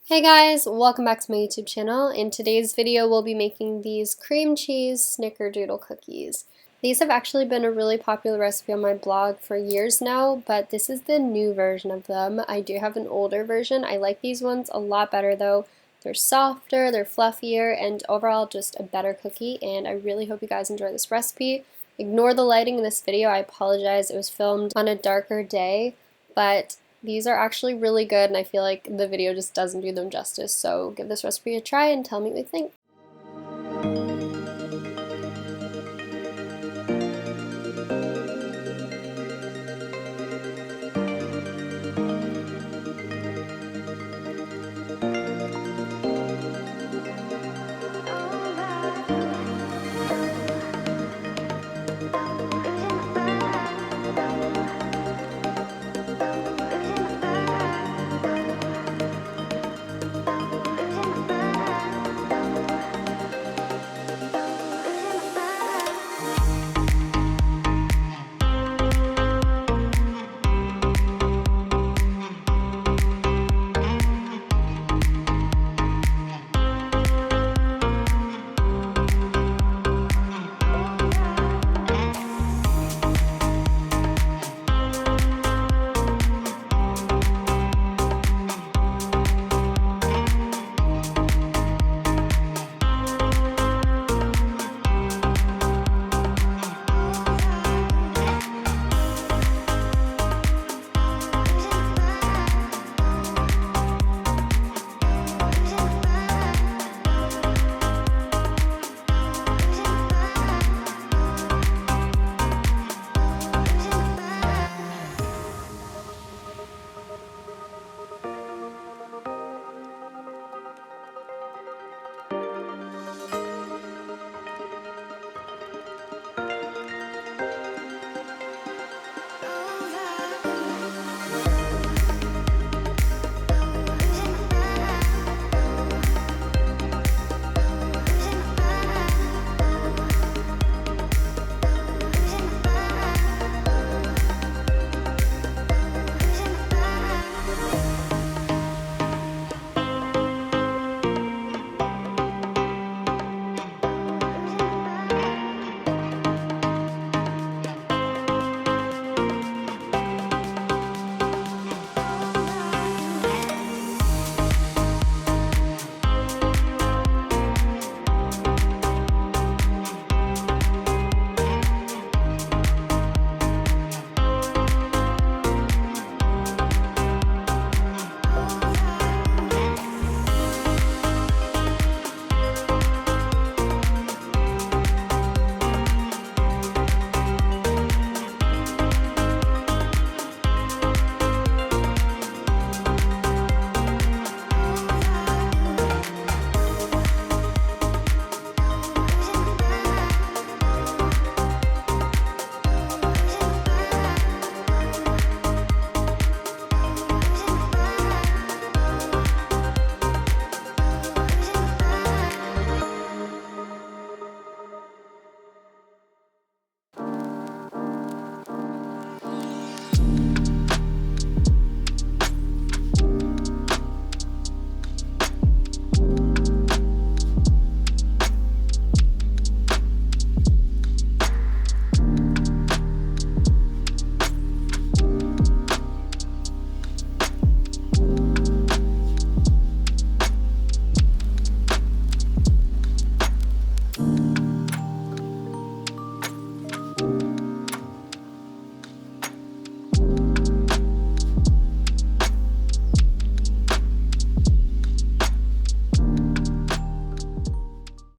Hey guys, welcome back to my YouTube channel. In today's video, we'll be making these cream cheese snickerdoodle cookies. These have actually been a really popular recipe on my blog for years now, but this is the new version of them. I do have an older version. I like these ones a lot better though. They're softer, they're fluffier, and overall just a better cookie, and I really hope you guys enjoy this recipe. Ignore the lighting in this video. I apologize. It was filmed on a darker day, but these are actually really good, and I feel like the video just doesn't do them justice, so give this recipe a try and tell me what you think.